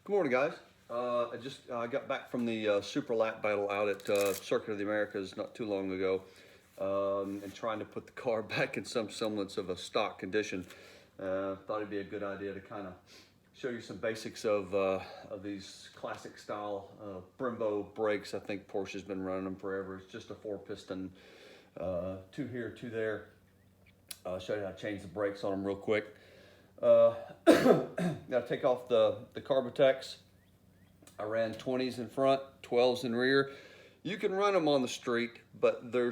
Good morning, guys. I just got back from the super lap battle out at Circuit of the Americas not too long ago, and trying to put the car back in some semblance of a stock condition. Thought it'd be a good idea to kind of show you some basics of these classic style Brembo brakes. I think Porsche's been running them forever. It's just a 4-piston, 2 here, 2 there. I'll show you how to change the brakes on them real quick. Got to take off the Carbotechs. I ran 20s in front, 12s in rear. You can run them on the street, but they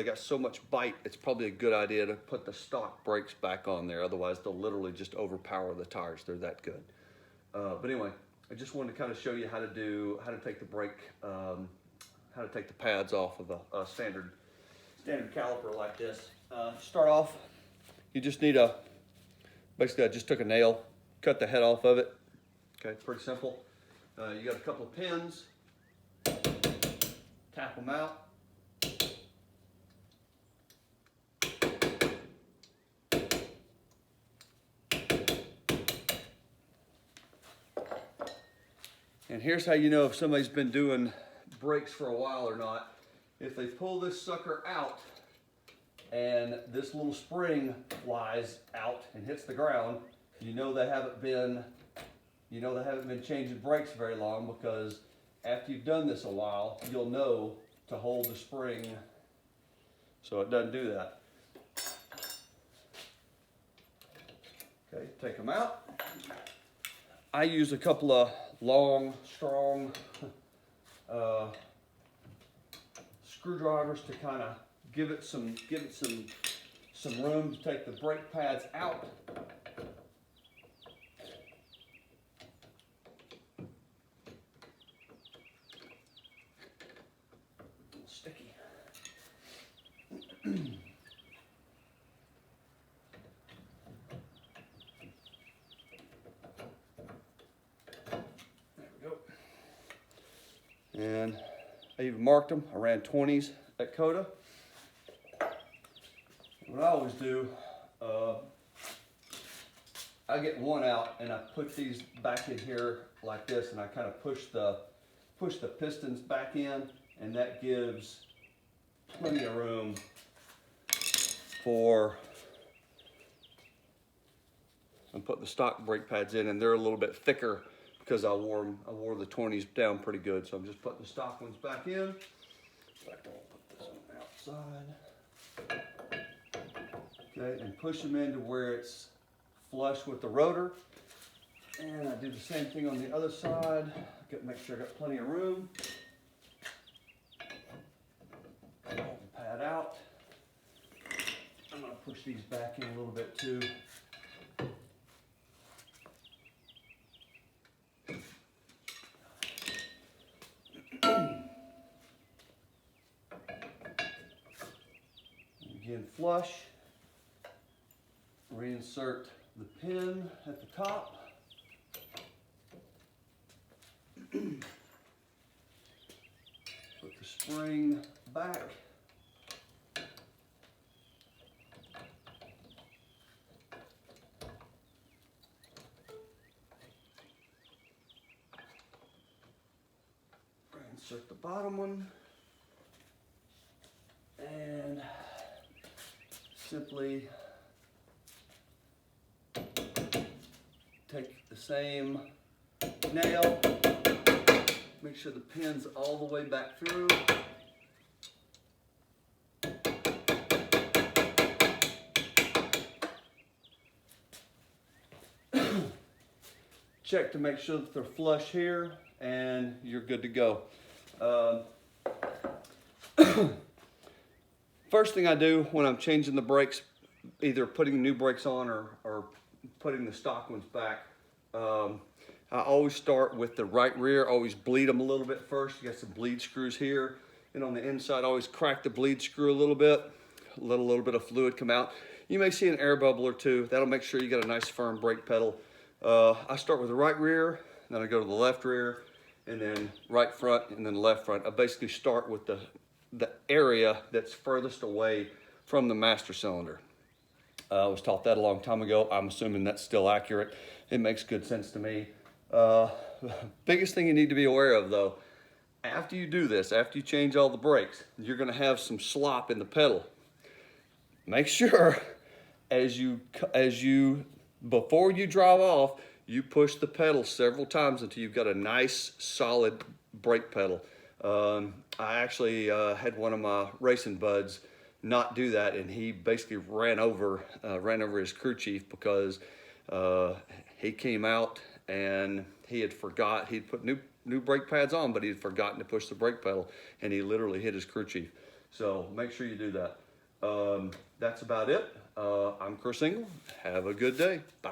got so much bite, it's probably a good idea to put the stock brakes back on there. Otherwise, they'll literally just overpower the tires. They're that good. But anyway, I just wanted to kind of show you how to take the brake, how to take the pads off of a standard caliper like this. To start off, you just need basically I just took a nail, cut the head off of it. Okay, pretty simple. You got a couple of pins, tap them out. And here's how you know if somebody's been doing brakes for a while or not. If they pull this sucker out and this little spring flies out and hits the ground, you know they haven't been changing brakes very long, because after you've done this a while, you'll know to hold the spring so it doesn't do that. Okay, take them out. I use a couple of long, strong screwdrivers to kind of give it some room to take the brake pads out. Sticky. There we go. And I even marked them. I ran 20s at Coda. What I always do, I get one out and I put these back in here like this, and I kind of push the pistons back in, and that gives plenty of room for, I'm putting the stock brake pads in, and they're a little bit thicker because I wore the 20s down pretty good. So I'm just putting the stock ones back in. In fact, I'll put this one outside. Okay, and push them into where it's flush with the rotor. And I do the same thing on the other side. Make sure I got plenty of room. Pull the pad out. I'm going to push these back in a little bit too. Again, flush. Reinsert the pin at the top. Put the spring back. Insert the bottom one. And simply take the same nail, make sure the pin's all the way back through. Check to make sure that they're flush here, and you're good to go. First thing I do when I'm changing the brakes, either putting new brakes on or putting the stock ones back, I always start with the right rear. Always bleed them a little bit first. You got some bleed screws here, and on the inside, always crack the bleed screw a little bit. Let a little bit of fluid come out. You may see an air bubble or two. That'll make sure you got a nice firm brake pedal. I start with the right rear, then I go to the left rear, and then right front, and then left front. I basically start with the area that's furthest away from the master cylinder. I was taught that a long time ago. I'm assuming that's still accurate. It makes good sense to me. Biggest thing you need to be aware of though, after you do this, after you change all the brakes, you're gonna have some slop in the pedal. Make sure before you drive off, you push the pedal several times until you've got a nice solid brake pedal. I actually had one of my racing buds not do that, and he basically ran over his crew chief because he came out and he'd put new brake pads on, but he'd forgotten to push the brake pedal, and he literally hit his crew chief. So make sure you do that. That's about it. I'm Chris Engel. Have a good day. Bye.